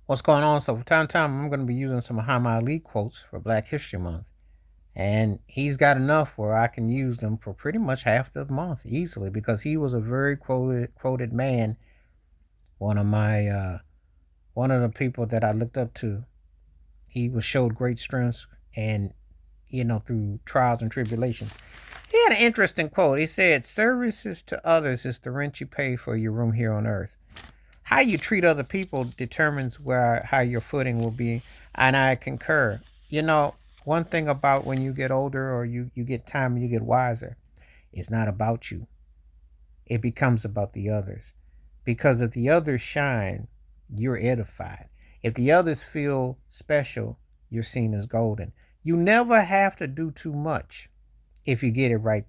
What's going on? So, from time to time, I'm going to be using some Muhammad Ali quotes for Black History Month. And he's got enough where I can use them for pretty much half the month easily because he was a very quoted man. One of my one of the people that I looked up to. He was showed great strength and through trials and tribulations. He had an interesting quote. He said, "Services to others is the rent you pay for your room here on earth. How you treat other people determines where how your footing will be." And I concur. You know, one thing about when you get older or you get time and you get wiser, it's not about you. It becomes about the others. Because if the others shine, you're edified. If the others feel special, you're seen as golden. You never have to do too much if you get it right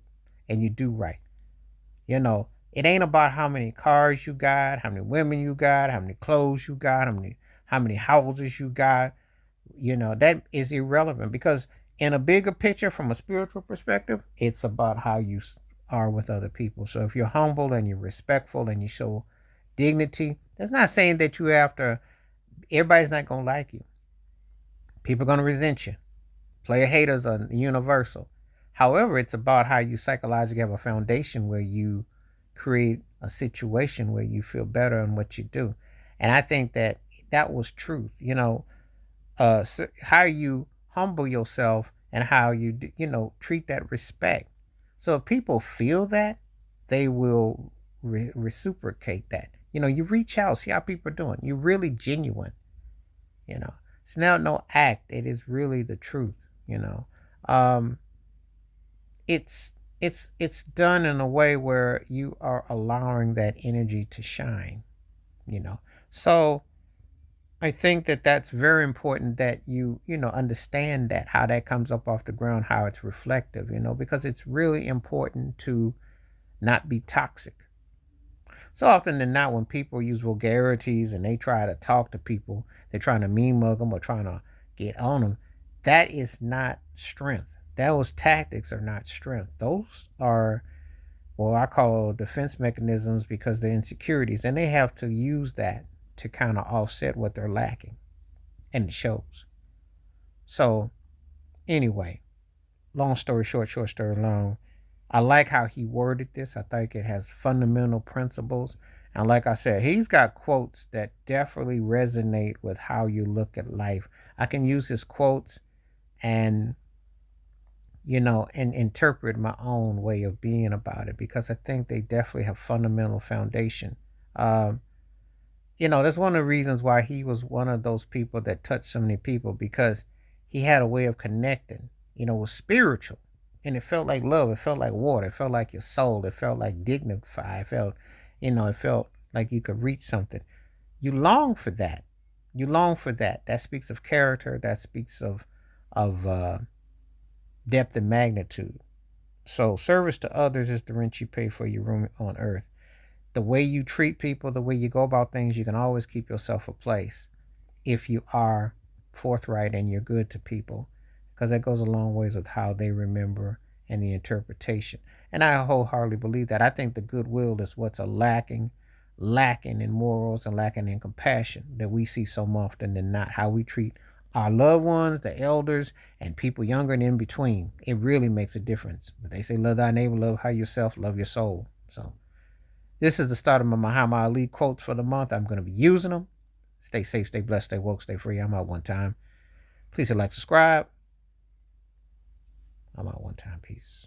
and you do right. You know, it ain't about how many cars you got, how many women you got, how many clothes you got, how many houses you got. That is irrelevant because in a bigger picture from a spiritual perspective, it's about how you are with other people. So if you're humble and you're respectful and you show dignity, that's not saying that you have to everybody's not going to like you. People are going to resent you. Player haters are universal. However, it's about how you psychologically have a foundation where you create a situation where you feel better in what you do. And I think that that was truth. How you humble yourself and how you treat that respect. So if people feel that, they will reciprocate that. You reach out, see how people are doing. You're really genuine. It's now no act. It is really the truth. You know, um, it's done in a way where you are allowing that energy to shine. So I think that that's very important that you understand that how that comes up off the ground, how it's reflective. Because it's really important to not be toxic. So often than not, when people use vulgarities and they try to talk to people, they're trying to mean mug them or trying to get on them. That is not strength. Those tactics are not strength. Those are what I call defense mechanisms because they're insecurities, and they have to use that to kind of offset what they're lacking, and it shows. So anyway, long story short, short story long. I like how he worded this. I think it has fundamental principles. And like I said, he's got quotes that definitely resonate with how you look at life. I can use his quotes and and interpret my own way of being about it because I think they definitely have fundamental foundation. Um, that's one of the reasons why he was one of those people that touched so many people because he had a way of connecting. It was spiritual, and it felt like love. It felt like water. It felt like your soul. It felt like dignified. It felt like you could reach something. You long for that. You long for that. That speaks of character. That speaks of depth and magnitude. So service to others is the rent you pay for your room on earth. The way you treat people, the way you go about things, you can always keep yourself a place if you are forthright and you're good to people, because that goes a long ways with how they remember and the interpretation. And I wholeheartedly believe that. I think the goodwill is what's lacking in morals and lacking in compassion that we see so often than not. How we treat our loved ones, the elders, and people younger and in between. It really makes a difference. But they say, love thy neighbor, love how yourself, love your soul. So this is the start of my Muhammad Ali quotes for the month. I'm going to be using them. Stay safe, stay blessed, stay woke, stay free. I'm out one time. Please hit like, subscribe. I'm out one time. Peace.